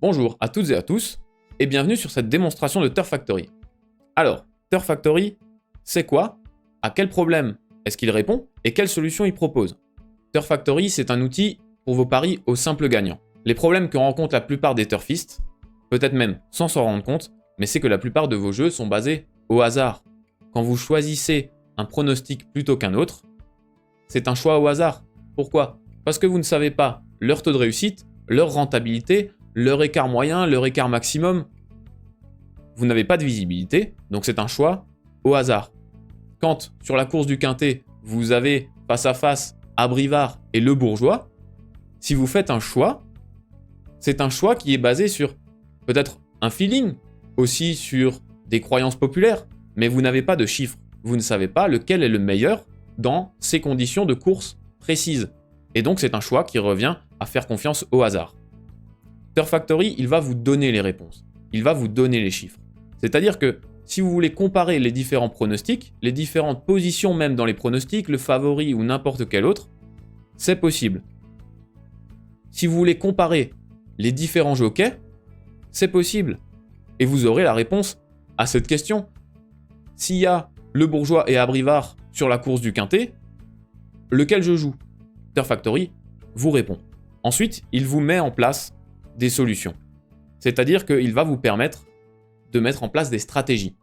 Bonjour à toutes et à tous, et bienvenue sur cette démonstration de Turf Factory. Alors, Turf Factory, c'est quoi? À quel problème est-ce qu'il répond? Et quelles solutions il propose? Turf Factory, c'est un outil pour vos paris au simple gagnant. Les problèmes que rencontrent la plupart des turfistes, peut-être même sans s'en rendre compte, mais c'est que la plupart de vos jeux sont basés au hasard. Quand vous choisissez un pronostic plutôt qu'un autre, c'est un choix au hasard. Pourquoi? Parce que vous ne savez pas leur taux de réussite, leur rentabilité, leur écart moyen, leur écart maximum. Vous n'avez pas de visibilité, donc c'est un choix au hasard. Quand, sur la course du Quintet, vous avez face à face Abrivard et Le Bourgeois, si vous faites un choix, c'est un choix qui est basé sur peut-être un feeling, aussi sur des croyances populaires, mais vous n'avez pas de chiffres. Vous ne savez pas lequel est le meilleur dans ces conditions de course précises. Et donc c'est un choix qui revient à faire confiance au hasard. Turf Factory, il va vous donner les réponses. Il va vous donner les chiffres. C'est-à-dire que si vous voulez comparer les différents pronostics, les différentes positions même dans les pronostics, le favori ou n'importe quel autre, c'est possible. Si vous voulez comparer les différents jockeys, c'est possible. Et vous aurez la réponse à cette question. S'il y a Le Bourgeois et Abrivard sur la course du Quintet, lequel je joue? Turf Factory vous répond. Ensuite, il vous met en place des solutions. C'est-à-dire qu'il va vous permettre de mettre en place des stratégies.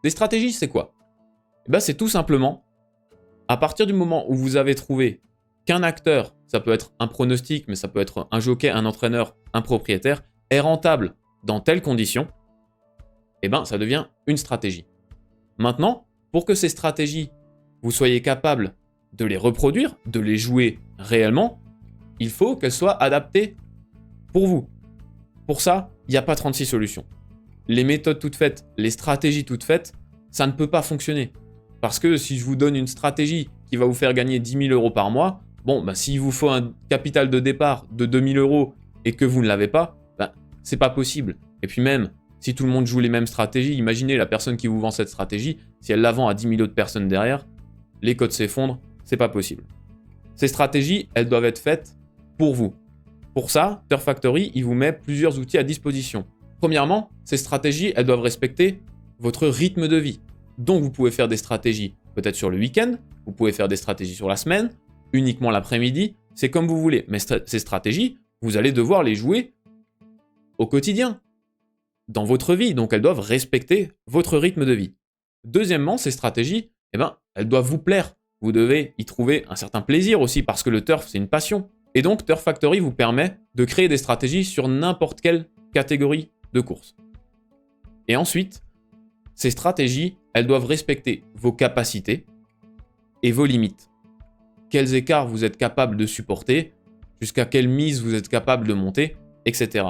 Des stratégies, c'est quoi? C'est tout simplement, à partir du moment où vous avez trouvé qu'un acteur, ça peut être un pronostic, mais ça peut être un jockey, un entraîneur, un propriétaire, est rentable dans telles conditions, ça devient une stratégie. Maintenant, pour que ces stratégies, vous soyez capable de les reproduire, de les jouer réellement, il faut qu'elles soient adaptées pour vous. Pour ça, il n'y a pas 36 solutions. Les méthodes toutes faites, les stratégies toutes faites, ça ne peut pas fonctionner. Parce que si je vous donne une stratégie qui va vous faire gagner 10 000 € par mois, s'il vous faut un capital de départ de 2 000 € et que vous ne l'avez pas, c'est pas possible. Et puis même, si tout le monde joue les mêmes stratégies, imaginez la personne qui vous vend cette stratégie, si elle la vend à 10 000 autres personnes derrière, les cotes s'effondrent, c'est pas possible. Ces stratégies, elles doivent être faites pour vous. Pour ça, Turf Factory, il vous met plusieurs outils à disposition. Premièrement, ces stratégies, elles doivent respecter votre rythme de vie. Donc vous pouvez faire des stratégies peut-être sur le week-end, vous pouvez faire des stratégies sur la semaine, uniquement l'après-midi, c'est comme vous voulez. Mais ces stratégies, vous allez devoir les jouer au quotidien, dans votre vie. Donc elles doivent respecter votre rythme de vie. Deuxièmement, ces stratégies, elles doivent vous plaire. Vous devez y trouver un certain plaisir aussi parce que le turf, c'est une passion. Et donc, Turf Factory vous permet de créer des stratégies sur n'importe quelle catégorie de course. Et ensuite, ces stratégies, elles doivent respecter vos capacités et vos limites. Quels écarts vous êtes capable de supporter, jusqu'à quelle mise vous êtes capable de monter, etc.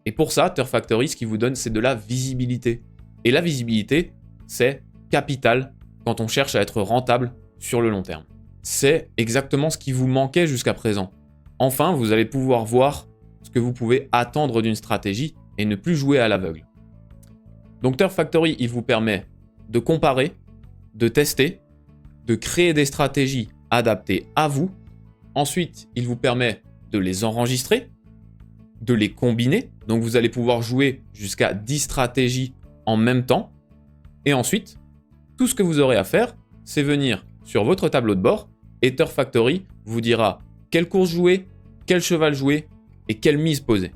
Et pour ça, Turf Factory, ce qu'il vous donne, c'est de la visibilité. Et la visibilité, c'est capital quand on cherche à être rentable sur le long terme. C'est exactement ce qui vous manquait jusqu'à présent. Enfin, vous allez pouvoir voir ce que vous pouvez attendre d'une stratégie et ne plus jouer à l'aveugle. Donc Turf Factory, il vous permet de comparer, de tester, de créer des stratégies adaptées à vous. Ensuite, il vous permet de les enregistrer, de les combiner. Donc vous allez pouvoir jouer jusqu'à 10 stratégies en même temps. Et ensuite, tout ce que vous aurez à faire, c'est venir sur votre tableau de bord et Turf Factory vous dira quelle course jouer, quel cheval jouer et quelle mise poser.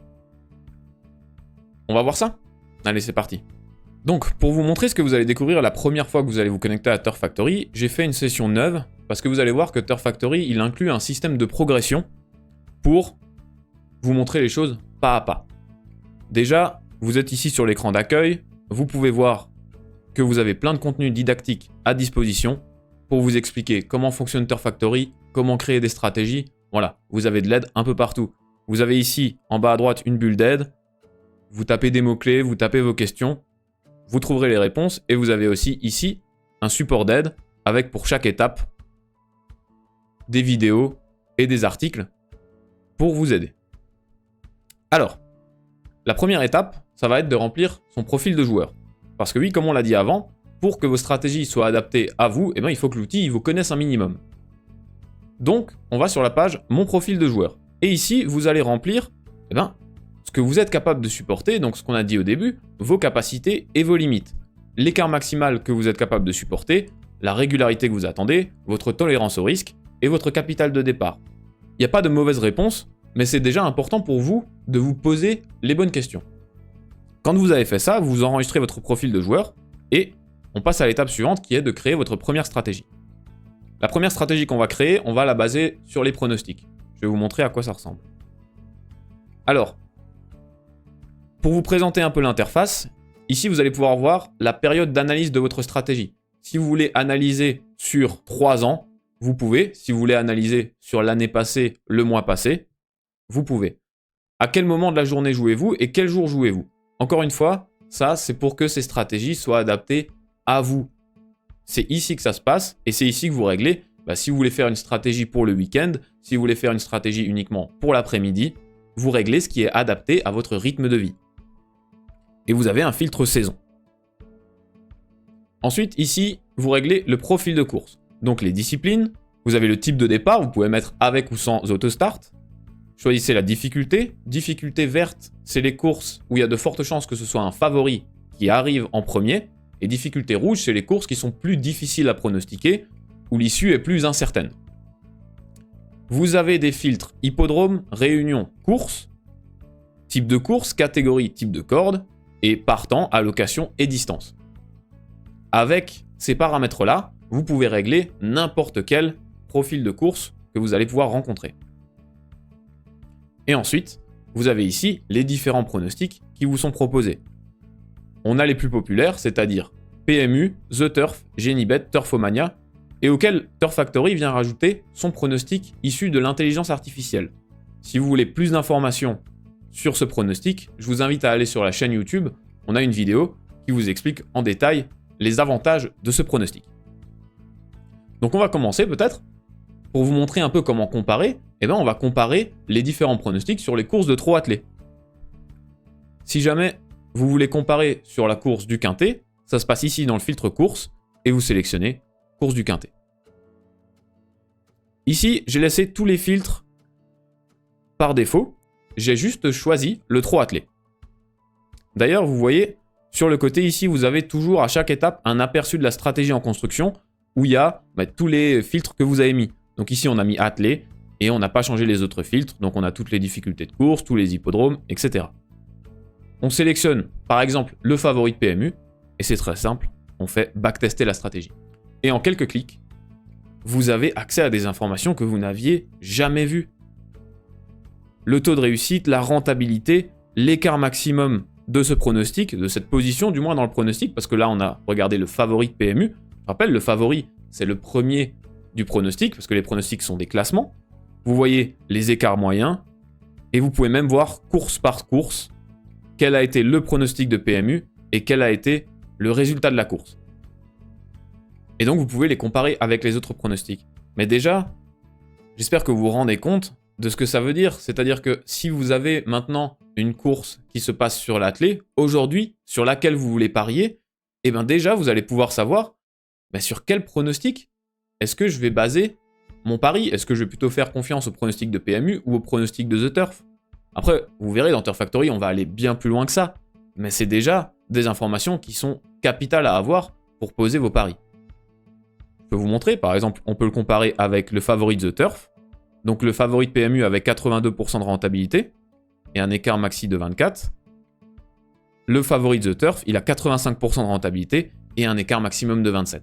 On va voir ça? Allez, c'est parti. Donc, pour vous montrer ce que vous allez découvrir la première fois que vous allez vous connecter à Turf Factory, j'ai fait une session neuve parce que vous allez voir que Turf Factory, il inclut un système de progression pour vous montrer les choses pas à pas. Déjà, vous êtes ici sur l'écran d'accueil, vous pouvez voir que vous avez plein de contenus didactiques à disposition pour vous expliquer comment fonctionne Turf Factory, comment créer des stratégies. Voilà, vous avez de l'aide un peu partout. Vous avez ici, en bas à droite, une bulle d'aide. Vous tapez des mots-clés, vous tapez vos questions. Vous trouverez les réponses. Et vous avez aussi ici un support d'aide avec pour chaque étape des vidéos et des articles pour vous aider. Alors, la première étape, ça va être de remplir son profil de joueur. Parce que oui, comme on l'a dit avant, pour que vos stratégies soient adaptées à vous, il faut que l'outil vous connaisse un minimum. Donc, on va sur la page « Mon profil de joueur ». Et ici, vous allez remplir ce que vous êtes capable de supporter, donc ce qu'on a dit au début, vos capacités et vos limites. L'écart maximal que vous êtes capable de supporter, la régularité que vous attendez, votre tolérance au risque et votre capital de départ. Il n'y a pas de mauvaise réponse, mais c'est déjà important pour vous de vous poser les bonnes questions. Quand vous avez fait ça, vous enregistrez votre profil de joueur et on passe à l'étape suivante qui est de créer votre première stratégie. La première stratégie qu'on va créer, on va la baser sur les pronostics. Je vais vous montrer à quoi ça ressemble. Alors, pour vous présenter un peu l'interface, ici vous allez pouvoir voir la période d'analyse de votre stratégie. Si vous voulez analyser sur 3 ans, vous pouvez. Si vous voulez analyser sur l'année passée, le mois passé, vous pouvez. À quel moment de la journée jouez-vous et quel jour jouez-vous? Encore une fois, ça c'est pour que ces stratégies soient adaptées à vous. C'est ici que ça se passe et c'est ici que vous réglez. Si vous voulez faire une stratégie pour le week-end, si vous voulez faire une stratégie uniquement pour l'après-midi, vous réglez ce qui est adapté à votre rythme de vie. Et vous avez un filtre saison. Ensuite, ici, vous réglez le profil de course. Donc les disciplines, vous avez le type de départ, vous pouvez mettre avec ou sans autostart. Choisissez la difficulté. Difficulté verte, c'est les courses où il y a de fortes chances que ce soit un favori qui arrive en premier. Et difficulté rouge, c'est les courses qui sont plus difficiles à pronostiquer, où l'issue est plus incertaine. Vous avez des filtres hippodrome, réunion, course, type de course, catégorie, type de corde, et partant, allocation et distance. Avec ces paramètres-là, vous pouvez régler n'importe quel profil de course que vous allez pouvoir rencontrer. Et ensuite, vous avez ici les différents pronostics qui vous sont proposés. On a les plus populaires, c'est-à-dire PMU, The Turf, Genibet, Turfomania, et auquel Turf Factory vient rajouter son pronostic issu de l'intelligence artificielle. Si vous voulez plus d'informations sur ce pronostic, je vous invite à aller sur la chaîne YouTube, on a une vidéo qui vous explique en détail les avantages de ce pronostic. Donc on va commencer peut-être, pour vous montrer un peu comment comparer, on va comparer les différents pronostics sur les courses de trot attelé. Si jamais vous voulez comparer sur la course du quintet, ça se passe ici dans le filtre course, et vous sélectionnez course du quintet. Ici, j'ai laissé tous les filtres par défaut, j'ai juste choisi le trot attelé. D'ailleurs, vous voyez, sur le côté ici, vous avez toujours à chaque étape un aperçu de la stratégie en construction où il y a tous les filtres que vous avez mis. Donc ici, on a mis attelé et on n'a pas changé les autres filtres. Donc on a toutes les difficultés de course, tous les hippodromes, etc. On sélectionne par exemple le favori de PMU et c'est très simple, on fait backtester la stratégie. Et en quelques clics, vous avez accès à des informations que vous n'aviez jamais vues. Le taux de réussite, la rentabilité, l'écart maximum de ce pronostic, de cette position du moins dans le pronostic, parce que là on a regardé le favori de PMU. Je rappelle, le favori c'est le premier du pronostic, parce que les pronostics sont des classements. Vous voyez les écarts moyens, et vous pouvez même voir course par course, quel a été le pronostic de PMU, et quel a été le résultat de la course. Et donc vous pouvez les comparer avec les autres pronostics. Mais déjà, j'espère que vous vous rendez compte de ce que ça veut dire. C'est-à-dire que si vous avez maintenant une course qui se passe sur l'attelé, aujourd'hui, sur laquelle vous voulez parier, déjà vous allez pouvoir savoir sur quel pronostic est-ce que je vais baser mon pari. Est-ce que je vais plutôt faire confiance au pronostic de PMU ou au pronostic de The Turf? Après, vous verrez, dans Turf Factory, on va aller bien plus loin que ça. Mais c'est déjà des informations qui sont capitales à avoir pour poser vos paris. Je peux vous montrer, par exemple, on peut le comparer avec le favori de The Turf. Donc le favori de PMU avec 82% de rentabilité et un écart maxi de 24. Le favori de The Turf, il a 85% de rentabilité et un écart maximum de 27.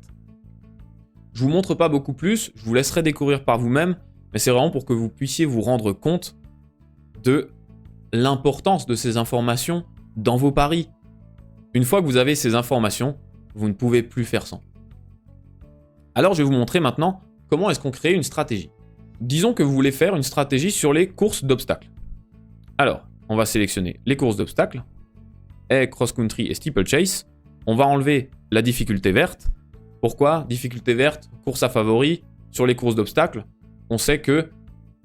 Je vous montre pas beaucoup plus, je vous laisserai découvrir par vous-même, mais c'est vraiment pour que vous puissiez vous rendre compte de l'importance de ces informations dans vos paris. Une fois que vous avez ces informations, vous ne pouvez plus faire sans. Alors je vais vous montrer maintenant comment est-ce qu'on crée une stratégie. Disons que vous voulez faire une stratégie sur les courses d'obstacles. Alors, on va sélectionner les courses d'obstacles, et cross-country et steeplechase. On va enlever la difficulté verte. Pourquoi? Difficulté verte, course à favori, sur les courses d'obstacles, on sait qu'il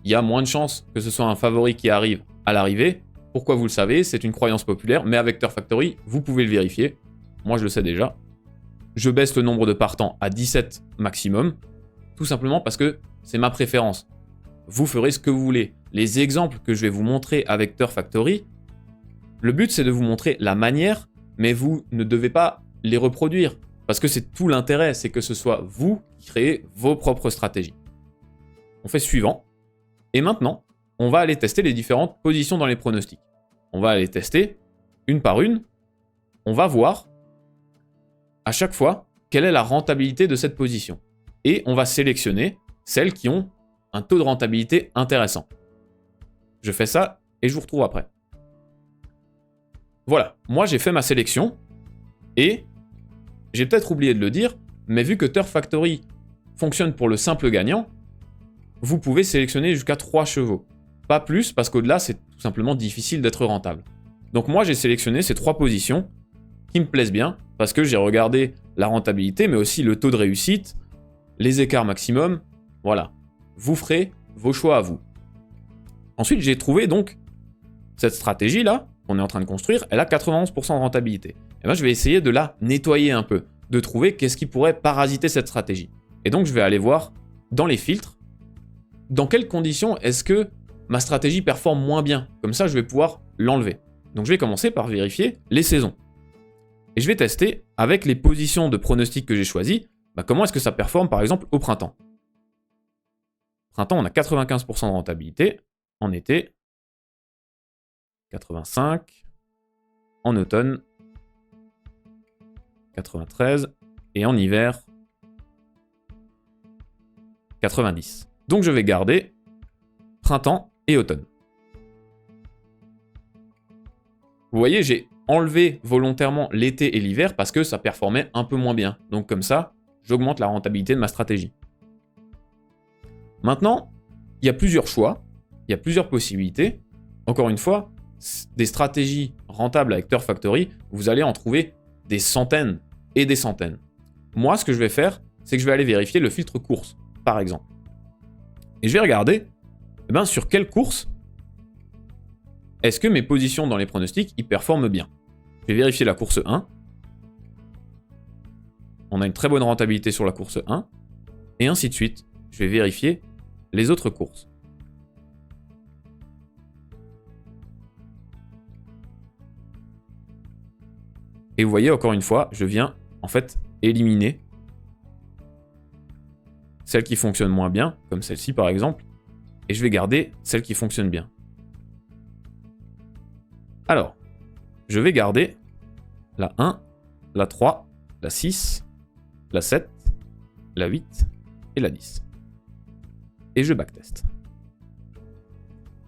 y a moins de chances que ce soit un favori qui arrive à l'arrivée. Pourquoi vous le savez? C'est une croyance populaire, mais avec Turf Factory, vous pouvez le vérifier. Moi, je le sais déjà. Je baisse le nombre de partants à 17 maximum, tout simplement parce que c'est ma préférence. Vous ferez ce que vous voulez. Les exemples que je vais vous montrer avec Turf Factory, Le but, c'est de vous montrer la manière, mais vous ne devez pas les reproduire. Parce que c'est tout l'intérêt, c'est que ce soit vous qui créez vos propres stratégies. On fait suivant. Et maintenant, on va aller tester les différentes positions dans les pronostics. On va aller tester une par une. On va voir à chaque fois quelle est la rentabilité de cette position. Et on va sélectionner celles qui ont un taux de rentabilité intéressant. Je fais ça et je vous retrouve après. Voilà, moi j'ai fait ma sélection et j'ai peut-être oublié de le dire, mais vu que Turf Factory fonctionne pour le simple gagnant, vous pouvez sélectionner jusqu'à 3 chevaux. Pas plus, parce qu'au-delà, c'est tout simplement difficile d'être rentable. Donc moi, j'ai sélectionné ces 3 positions qui me plaisent bien, parce que j'ai regardé la rentabilité, mais aussi le taux de réussite, les écarts maximum. Voilà. Vous ferez vos choix à vous. Ensuite, j'ai trouvé donc cette stratégie-là, qu'on est en train de construire, elle a 91% de rentabilité. Et bien, je vais essayer de la nettoyer un peu, de trouver qu'est-ce qui pourrait parasiter cette stratégie. Et donc, je vais aller voir dans les filtres, dans quelles conditions est-ce que ma stratégie performe moins bien. Comme ça, je vais pouvoir l'enlever. Donc, je vais commencer par vérifier les saisons. Et je vais tester avec les positions de pronostic que j'ai choisies, comment est-ce que ça performe, par exemple, au printemps. Printemps, on a 95% de rentabilité. En été, 85. En automne, 93. Et en hiver, 90. Donc je vais garder printemps et automne. Vous voyez, j'ai enlevé volontairement l'été et l'hiver parce que ça performait un peu moins bien. Donc comme ça, j'augmente la rentabilité de ma stratégie. Maintenant, il y a plusieurs choix, il y a plusieurs possibilités. Encore une fois, des stratégies rentables avec Turf Factory, vous allez en trouver des centaines et des centaines. Moi, ce que je vais faire, c'est que je vais aller vérifier le filtre course, par exemple. Et je vais regarder sur quelle course est-ce que mes positions dans les pronostics y performent bien. Je vais vérifier la course 1. On a une très bonne rentabilité sur la course 1. Et ainsi de suite. Je vais vérifier les autres courses. Et vous voyez, encore une fois, je viens en fait éliminer celles qui fonctionnent moins bien, comme celle-ci par exemple, et je vais garder celles qui fonctionnent bien. Alors, je vais garder la 1, la 3, la 6, la 7, la 8 et la 10. Et je backtest.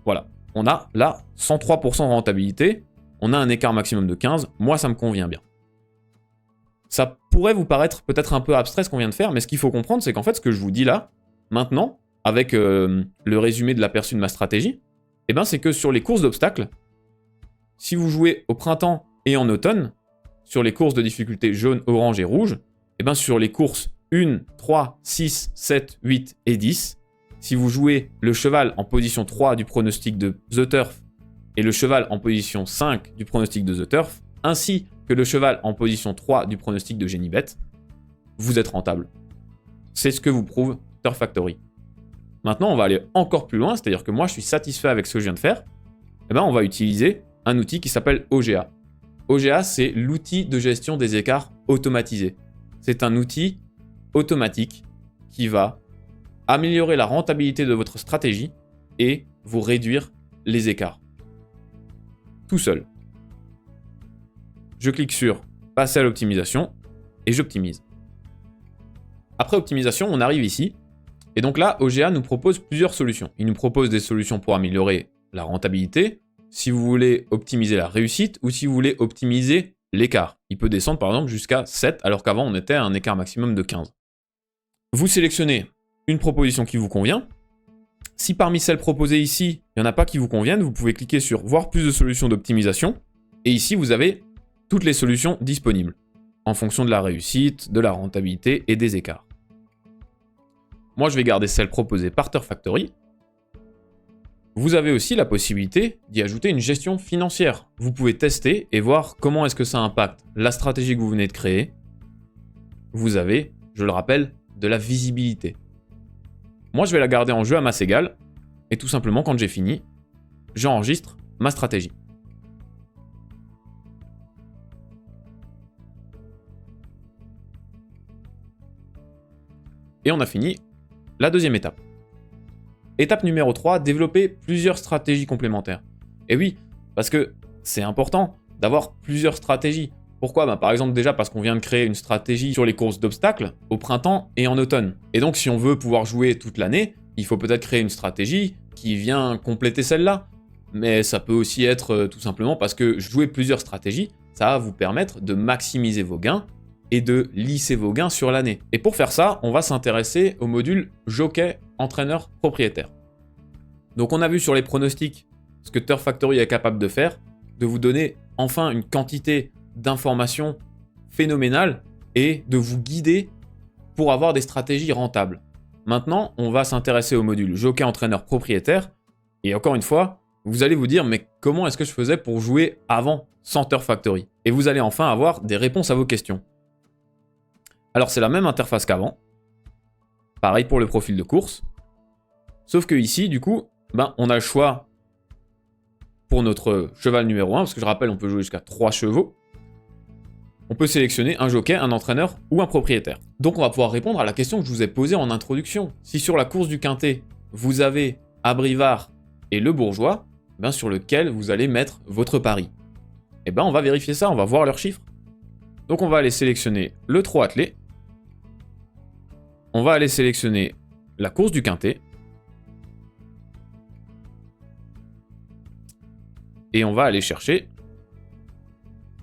Voilà, on a là 103% de rentabilité, on a un écart maximum de 15, moi ça me convient bien. Ça pourrait vous paraître peut-être un peu abstrait ce qu'on vient de faire, mais ce qu'il faut comprendre, c'est qu'en fait, ce que je vous dis là, maintenant, avec le résumé de l'aperçu de ma stratégie, c'est que sur les courses d'obstacles, si vous jouez au printemps et en automne, sur les courses de difficulté jaune, orange et rouge, sur les courses 1, 3, 6, 7, 8 et 10, si vous jouez le cheval en position 3 du pronostic de The Turf et le cheval en position 5 du pronostic de The Turf, ainsi que le cheval en position 3 du pronostic de Genibet, vous êtes rentable. C'est ce que vous prouve Turf Factory. Maintenant, on va aller encore plus loin, c'est-à-dire que moi, je suis satisfait avec ce que je viens de faire. On va utiliser un outil qui s'appelle OGA. OGA, c'est l'outil de gestion des écarts automatisé. C'est un outil automatique qui va améliorer la rentabilité de votre stratégie et vous réduire les écarts. Tout seul. Je clique sur « Passer à l'optimisation » et j'optimise. Après optimisation, on arrive ici. Et donc là, OGA nous propose plusieurs solutions. Il nous propose des solutions pour améliorer la rentabilité, si vous voulez optimiser la réussite ou si vous voulez optimiser l'écart. Il peut descendre par exemple jusqu'à 7 alors qu'avant on était à un écart maximum de 15. Vous sélectionnez une proposition qui vous convient. Si parmi celles proposées ici, il n'y en a pas qui vous conviennent, vous pouvez cliquer sur « Voir plus de solutions d'optimisation » et ici vous avez toutes les solutions disponibles en fonction de la réussite, de la rentabilité et des écarts. Moi, je vais garder celle proposée par Turf Factory. Vous avez aussi la possibilité d'y ajouter une gestion financière. Vous pouvez tester et voir comment est-ce que ça impacte la stratégie que vous venez de créer. Vous avez, je le rappelle, de la visibilité. Moi, je vais la garder en jeu à masse égale. Et tout simplement, quand j'ai fini, j'enregistre ma stratégie. Et on a fini la deuxième étape. Étape numéro 3, développer plusieurs stratégies complémentaires. Et oui, parce que c'est important d'avoir plusieurs stratégies. Pourquoi? Par exemple déjà parce qu'on vient de créer une stratégie sur les courses d'obstacles au printemps et en automne. Et donc si on veut pouvoir jouer toute l'année, il faut peut-être créer une stratégie qui vient compléter celle-là. Mais ça peut aussi être tout simplement parce que jouer plusieurs stratégies, ça va vous permettre de maximiser vos gains et de lisser vos gains sur l'année. Et pour faire ça, on va s'intéresser au module jockey entraîneur propriétaire. Donc on a vu sur les pronostics ce que Turf Factory est capable de faire, de vous donner enfin une quantité d'informations phénoménale et de vous guider pour avoir des stratégies rentables. Maintenant, on va s'intéresser au module jockey entraîneur propriétaire. Et encore une fois, vous allez vous dire, mais comment est-ce que je faisais pour jouer avant sans Turf Factory? Et vous allez enfin avoir des réponses à vos questions. Alors c'est la même interface qu'avant. Pareil pour le profil de course. Sauf que ici, du coup, on a le choix pour notre cheval numéro 1, parce que je rappelle, on peut jouer jusqu'à 3 chevaux. On peut sélectionner un jockey, un entraîneur ou un propriétaire. Donc on va pouvoir répondre à la question que je vous ai posée en introduction. Si sur la course du Quintet, vous avez Abrivard et le Bourgeois, sur lequel vous allez mettre votre pari. Et on va vérifier ça, on va voir leurs chiffres. Donc on va aller sélectionner le trot attelé. On va aller sélectionner la course du Quintet. Et on va aller chercher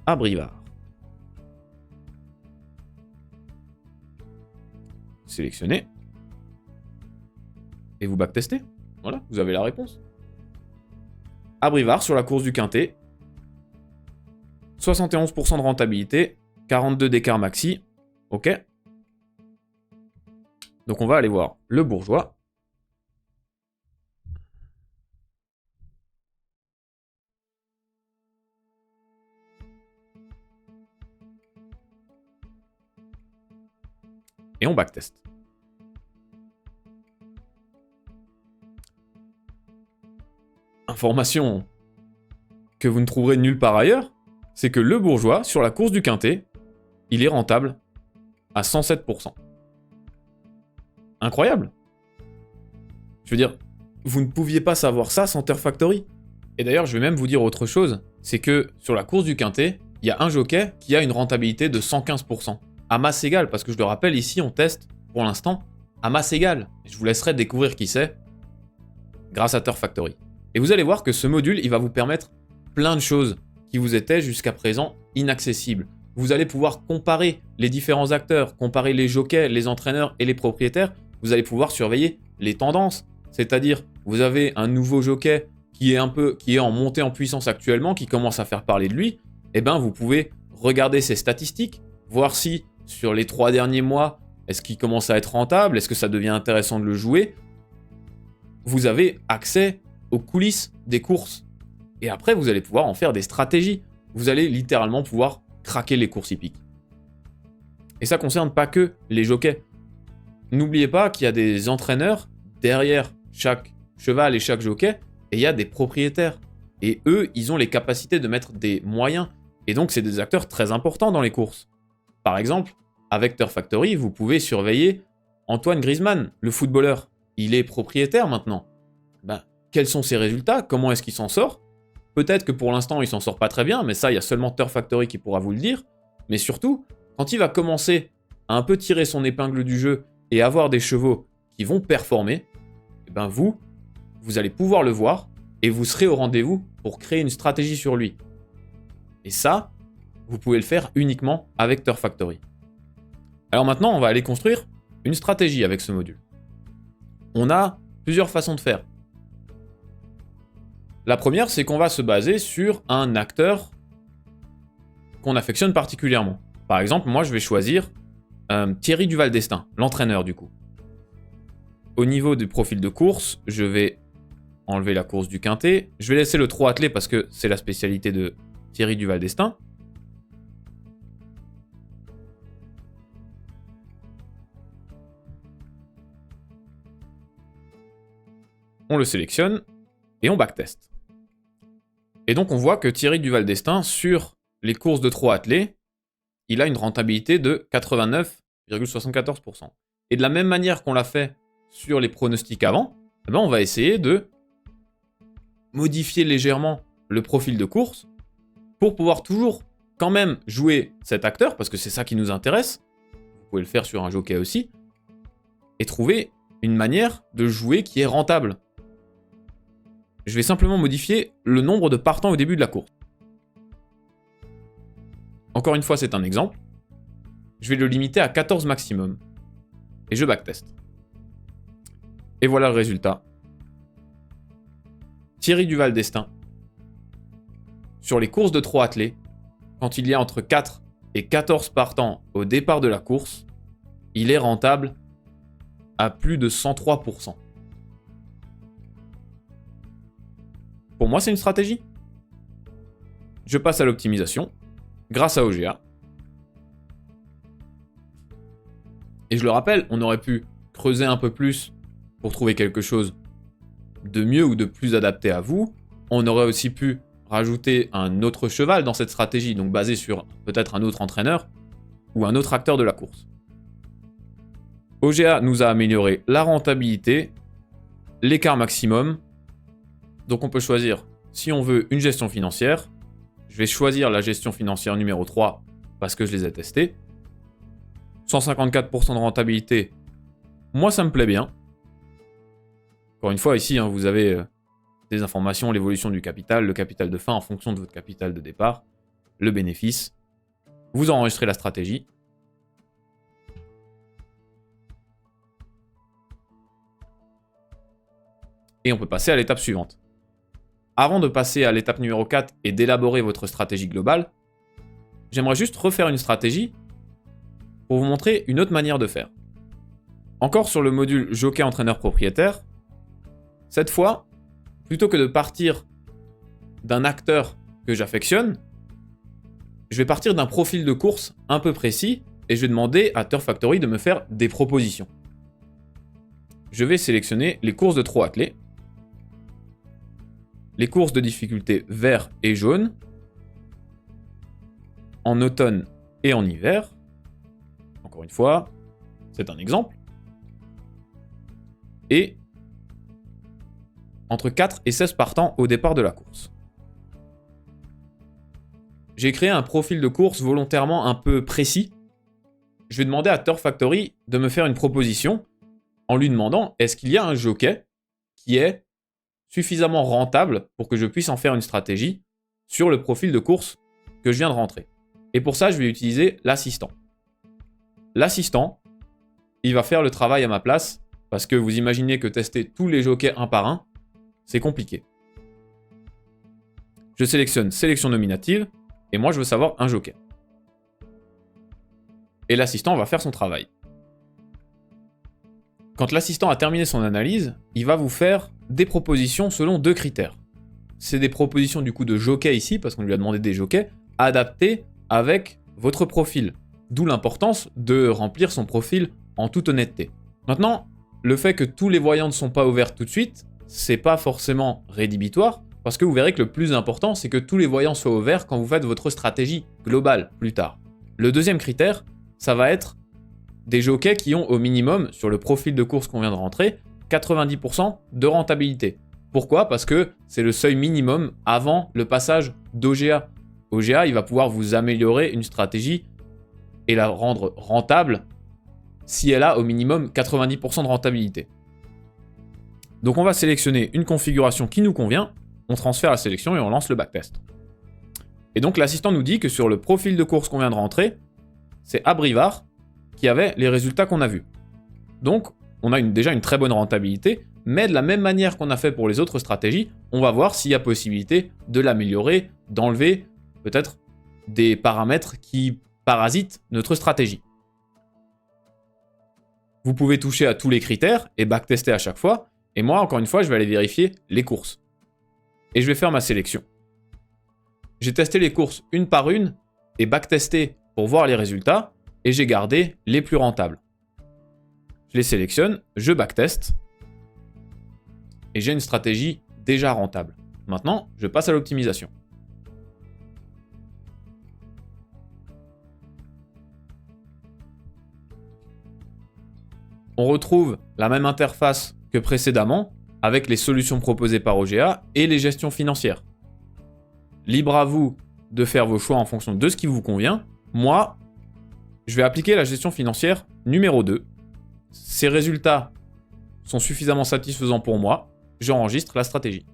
Abrivard. Sélectionnez. Et vous backtestez. Voilà, vous avez la réponse. Abrivard sur la course du Quintet. 71% de rentabilité, 42 d'écart maxi. Ok. Donc on va aller voir le Bourgeois. Et on backtest. Information que vous ne trouverez nulle part ailleurs, c'est que le Bourgeois, sur la course du Quintet, il est rentable à 107%. Incroyable! Je veux dire, vous ne pouviez pas savoir ça sans Turf Factory. Et d'ailleurs, je vais même vous dire autre chose, c'est que sur la course du Quintet, il y a un jockey qui a une rentabilité de 115%. À masse égale, parce que je le rappelle, ici on teste, pour l'instant, à masse égale. Je vous laisserai découvrir qui c'est, grâce à Turf Factory. Et vous allez voir que ce module, il va vous permettre plein de choses qui vous étaient jusqu'à présent inaccessibles. Vous allez pouvoir comparer les différents acteurs, comparer les jockeys, les entraîneurs et les propriétaires. Vous allez pouvoir surveiller les tendances. C'est-à-dire, vous avez un nouveau jockey qui est en montée en puissance actuellement, qui commence à faire parler de lui. Vous pouvez regarder ses statistiques, voir si sur les 3 derniers mois, est-ce qu'il commence à être rentable, est-ce que ça devient intéressant de le jouer. Vous avez accès aux coulisses des courses. Et après, vous allez pouvoir en faire des stratégies. Vous allez littéralement pouvoir craquer les courses hippiques. Et ça ne concerne pas que les jockeys. N'oubliez pas qu'il y a des entraîneurs derrière chaque cheval et chaque jockey, et il y a des propriétaires. Et eux, ils ont les capacités de mettre des moyens. Et donc, c'est des acteurs très importants dans les courses. Par exemple, avec Turf Factory, vous pouvez surveiller Antoine Griezmann, le footballeur. Il est propriétaire maintenant. Quels sont ses résultats? Comment est-ce qu'il s'en sort? Peut-être que pour l'instant, il s'en sort pas très bien, mais ça, il y a seulement Turf Factory qui pourra vous le dire. Mais surtout, quand il va commencer à un peu tirer son épingle du jeu et avoir des chevaux qui vont performer, vous allez pouvoir le voir et vous serez au rendez-vous pour créer une stratégie sur lui. Et ça, vous pouvez le faire uniquement avec Turf Factory. Alors maintenant, on va aller construire une stratégie avec ce module. On a plusieurs façons de faire. La première, c'est qu'on va se baser sur un acteur qu'on affectionne particulièrement. Par exemple, moi, je vais choisir Thierry Duval d'Estaing, l'entraîneur du coup. Au niveau du profil de course, je vais enlever la course du Quintet. Je vais laisser le trot attelé parce que c'est la spécialité de Thierry Duval d'Estaing. On le sélectionne et on backtest. Et donc on voit que Thierry Duval d'Estaing, sur les courses de trot attelé, il a une rentabilité de 89,74%. Et de la même manière qu'on l'a fait sur les pronostics avant, eh ben on va essayer de modifier légèrement le profil de course pour pouvoir toujours quand même jouer cet acteur, parce que c'est ça qui nous intéresse. Vous pouvez le faire sur un jockey aussi, et trouver une manière de jouer qui est rentable. Je vais simplement modifier le nombre de partants au début de la course. Encore une fois, c'est un exemple. Je vais le limiter à 14 maximum. Et je backtest. Et voilà le résultat. Thierry Duval d'Estaing. Sur les courses de trot attelé, quand il y a entre 4 et 14 partants au départ de la course, il est rentable à plus de 103%. Pour moi, c'est une stratégie. Je passe à l'optimisation grâce à OGA. Et je le rappelle, on aurait pu creuser un peu plus pour trouver quelque chose de mieux ou de plus adapté à vous. On aurait aussi pu rajouter un autre cheval dans cette stratégie, donc basé sur peut-être un autre entraîneur ou un autre acteur de la course. OGA nous a amélioré la rentabilité, l'écart maximum. Donc on peut choisir si on veut une gestion financière. Je vais choisir la gestion financière numéro 3 parce que je les ai testés. 154% de rentabilité, moi ça me plaît bien. Encore une fois, ici, vous avez des informations, l'évolution du capital, le capital de fin en fonction de votre capital de départ, le bénéfice. Vous enregistrez la stratégie. Et on peut passer à l'étape suivante. Avant de passer à l'étape numéro 4 et d'élaborer votre stratégie globale, j'aimerais juste refaire une stratégie pour vous montrer une autre manière de faire. Encore sur le module Jockey Entraîneur Propriétaire, cette fois, plutôt que de partir d'un acteur que j'affectionne, je vais partir d'un profil de course un peu précis et je vais demander à Turf Factory de me faire des propositions. Je vais sélectionner les courses de trot attelé, les courses de difficulté vert et jaune, en automne et en hiver. Encore une fois, c'est un exemple. Et entre 4 et 16 partants au départ de la course. J'ai créé un profil de course volontairement un peu précis. Je vais demander à Turf Factory de me faire une proposition en lui demandant est-ce qu'il y a un jockey qui est suffisamment rentable pour que je puisse en faire une stratégie sur le profil de course que je viens de rentrer. Et pour ça, je vais utiliser l'assistant. L'assistant, il va faire le travail à ma place parce que vous imaginez que tester tous les jockeys un par un, c'est compliqué. Je sélectionne sélection nominative et moi je veux savoir un jockey. Et l'assistant va faire son travail. Quand l'assistant a terminé son analyse, il va vous faire des propositions selon 2 critères. C'est des propositions du coup de jockey ici, parce qu'on lui a demandé des jockeys, adaptés avec votre profil. D'où l'importance de remplir son profil en toute honnêteté. Maintenant, le fait que tous les voyants ne sont pas ouverts tout de suite, c'est pas forcément rédhibitoire, parce que vous verrez que le plus important, c'est que tous les voyants soient ouverts quand vous faites votre stratégie globale plus tard. Le deuxième critère, ça va être des jockeys qui ont au minimum, sur le profil de course qu'on vient de rentrer, 90% de rentabilité. Pourquoi ? Parce que c'est le seuil minimum avant le passage d'OGA. OGA, il va pouvoir vous améliorer une stratégie et la rendre rentable si elle a au minimum 90% de rentabilité. Donc on va sélectionner une configuration qui nous convient, on transfère la sélection et on lance le backtest. Et donc l'assistant nous dit que sur le profil de course qu'on vient de rentrer, c'est Abrivard qui avait les résultats qu'on a vus. Donc on a déjà une très bonne rentabilité, mais de la même manière qu'on a fait pour les autres stratégies, on va voir s'il y a possibilité de l'améliorer, d'enlever peut-être des paramètres qui parasitent notre stratégie. Vous pouvez toucher à tous les critères et backtester à chaque fois, et moi, encore une fois, je vais aller vérifier les courses. Et je vais faire ma sélection. J'ai testé les courses une par une et backtesté pour voir les résultats, et j'ai gardé les plus rentables. Je les sélectionne, je backteste, et j'ai une stratégie déjà rentable. Maintenant, je passe à l'optimisation. on retrouve la même interface que précédemment avec les solutions proposées par OGA et les gestions financières. Libre à vous de faire vos choix en fonction de ce qui vous convient. Moi, je vais appliquer la gestion financière numéro 2. Ces résultats sont suffisamment satisfaisants pour moi. J'enregistre la stratégie.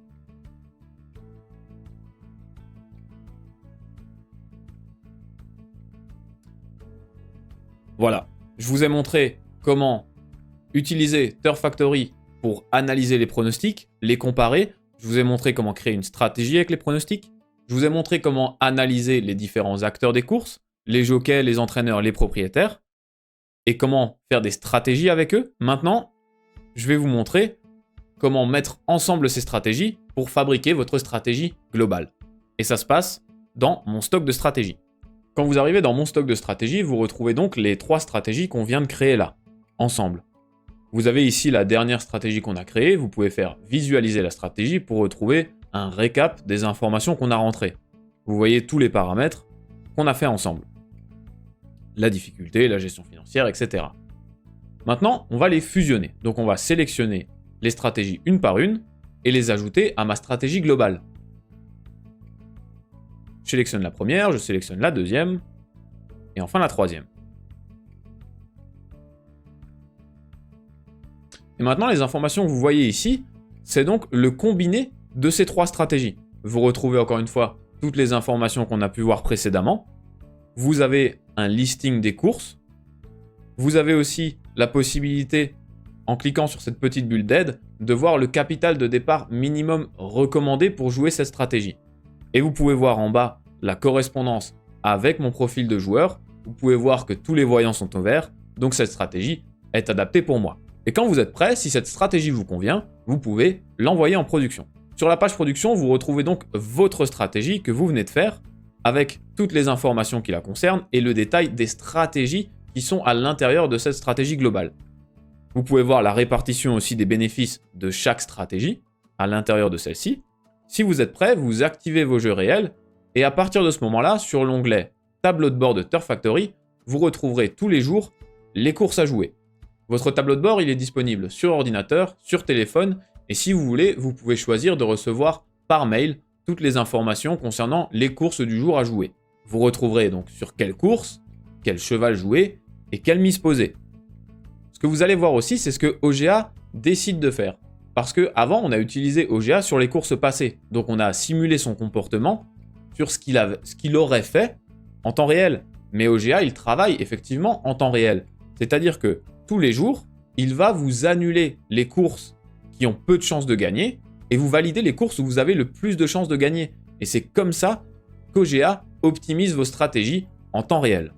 Voilà, je vous ai montré comment utiliser Turf Factory pour analyser les pronostics, les comparer. Je vous ai montré comment créer une stratégie avec les pronostics. Je vous ai montré comment analyser les différents acteurs des courses, les jockeys, les entraîneurs, les propriétaires, et comment faire des stratégies avec eux. Maintenant, je vais vous montrer comment mettre ensemble ces stratégies pour fabriquer votre stratégie globale. Et ça se passe dans mon stock de stratégies. Quand vous arrivez dans mon stock de stratégies, vous retrouvez donc les 3 stratégies qu'on vient de créer là, ensemble. Vous avez ici la dernière stratégie qu'on a créée. Vous pouvez faire visualiser la stratégie pour retrouver un récap des informations qu'on a rentrées. Vous voyez tous les paramètres qu'on a fait ensemble. La difficulté, la gestion financière, etc. Maintenant, on va les fusionner. Donc on va sélectionner les stratégies une par une et les ajouter à ma stratégie globale. Je sélectionne la première, je sélectionne la deuxième et enfin la troisième. Et maintenant, les informations que vous voyez ici, c'est donc le combiné de ces 3 stratégies. Vous retrouvez encore une fois toutes les informations qu'on a pu voir précédemment. Vous avez un listing des courses. Vous avez aussi la possibilité, en cliquant sur cette petite bulle d'aide, de voir le capital de départ minimum recommandé pour jouer cette stratégie. Et vous pouvez voir en bas la correspondance avec mon profil de joueur. Vous pouvez voir que tous les voyants sont au vert, donc cette stratégie est adaptée pour moi. Et quand vous êtes prêt, si cette stratégie vous convient, vous pouvez l'envoyer en production. Sur la page production, vous retrouvez donc votre stratégie que vous venez de faire, avec toutes les informations qui la concernent et le détail des stratégies qui sont à l'intérieur de cette stratégie globale. Vous pouvez voir la répartition aussi des bénéfices de chaque stratégie à l'intérieur de celle-ci. Si vous êtes prêt, vous activez vos jeux réels et à partir de ce moment-là, sur l'onglet Tableau de bord de Turf Factory, vous retrouverez tous les jours les courses à jouer. Votre tableau de bord, il est disponible sur ordinateur, sur téléphone, et si vous voulez, vous pouvez choisir de recevoir par mail toutes les informations concernant les courses du jour à jouer. Vous retrouverez donc sur quelle course, quel cheval jouer et quelle mise poser. Ce que vous allez voir aussi, c'est ce que OGA décide de faire. Parce qu'avant, on a utilisé OGA sur les courses passées. Donc on a simulé son comportement sur ce qu'il aurait fait en temps réel. Mais OGA, il travaille effectivement en temps réel. C'est-à-dire que tous les jours, il va vous annuler les courses qui ont peu de chances de gagner et vous validez les courses où vous avez le plus de chances de gagner. Et c'est comme ça qu'OGA optimise vos stratégies en temps réel.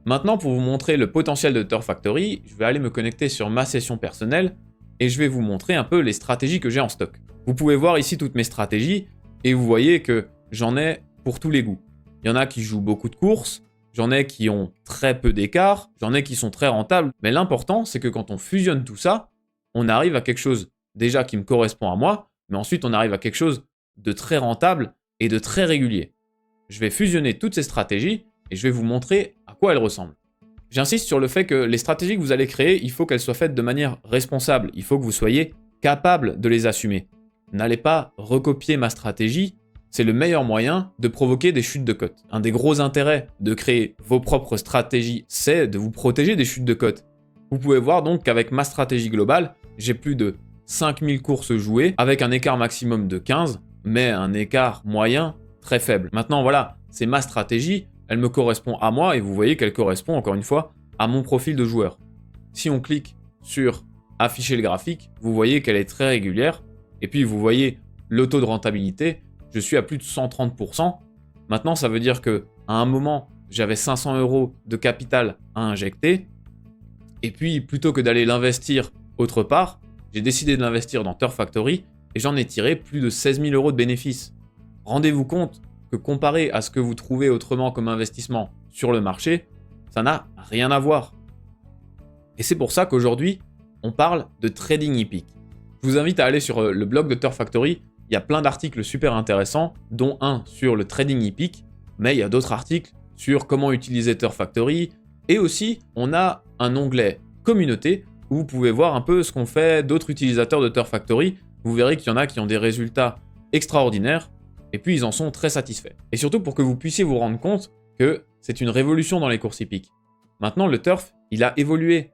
Maintenant, pour vous montrer le potentiel de Turf Factory, je vais aller me connecter sur ma session personnelle et je vais vous montrer un peu les stratégies que j'ai en stock. Vous pouvez voir ici toutes mes stratégies et vous voyez que j'en ai pour tous les goûts. Il y en a qui jouent beaucoup de courses, j'en ai qui ont très peu d'écart, j'en ai qui sont très rentables. Mais l'important, c'est que quand on fusionne tout ça, on arrive à quelque chose déjà qui me correspond à moi, mais ensuite on arrive à quelque chose de très rentable et de très régulier. Je vais fusionner toutes ces stratégies et je vais vous montrer à quoi elles ressemblent. J'insiste sur le fait que les stratégies que vous allez créer, il faut qu'elles soient faites de manière responsable. Il faut que vous soyez capable de les assumer. N'allez pas recopier ma stratégie, c'est le meilleur moyen de provoquer des chutes de cote. Un des gros intérêts de créer vos propres stratégies, c'est de vous protéger des chutes de cote. Vous pouvez voir donc qu'avec ma stratégie globale, j'ai plus de 5000 courses jouées avec un écart maximum de 15, mais un écart moyen très faible. Maintenant voilà, c'est ma stratégie, elle me correspond à moi et vous voyez qu'elle correspond encore une fois à mon profil de joueur. Si on clique sur afficher le graphique, vous voyez qu'elle est très régulière et puis vous voyez le taux de rentabilité, je suis à plus de 130%. Maintenant ça veut dire que à un moment j'avais 500 € de capital à injecter et puis plutôt que d'aller l'investir autre part, j'ai décidé de l'investir dans Turf Factory et j'en ai tiré plus de 16 000 € de bénéfices. Rendez-vous compte que comparé à ce que vous trouvez autrement comme investissement sur le marché, ça n'a rien à voir. Et c'est pour ça qu'aujourd'hui, on parle de trading hippique. Je vous invite à aller sur le blog de Turf Factory, il y a plein d'articles super intéressants, dont un sur le trading hippique, mais il y a d'autres articles sur comment utiliser Turf Factory, et aussi on a un onglet communauté où vous pouvez voir un peu ce qu'ont fait d'autres utilisateurs de Turf Factory. Vous verrez qu'il y en a qui ont des résultats extraordinaires, et puis ils en sont très satisfaits. Et surtout pour que vous puissiez vous rendre compte que c'est une révolution dans les courses hippiques. Maintenant, le turf, il a évolué.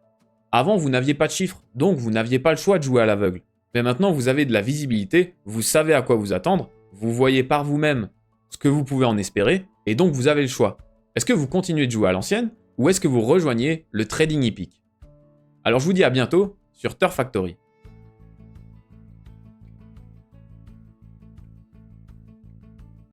Avant, vous n'aviez pas de chiffres, donc vous n'aviez pas le choix de jouer à l'aveugle. Mais maintenant, vous avez de la visibilité, vous savez à quoi vous attendre, vous voyez par vous-même ce que vous pouvez en espérer, et donc vous avez le choix. Est-ce que vous continuez de jouer à l'ancienne, ou est-ce que vous rejoignez le trading hippique? Alors je vous dis à bientôt sur Turf Factory.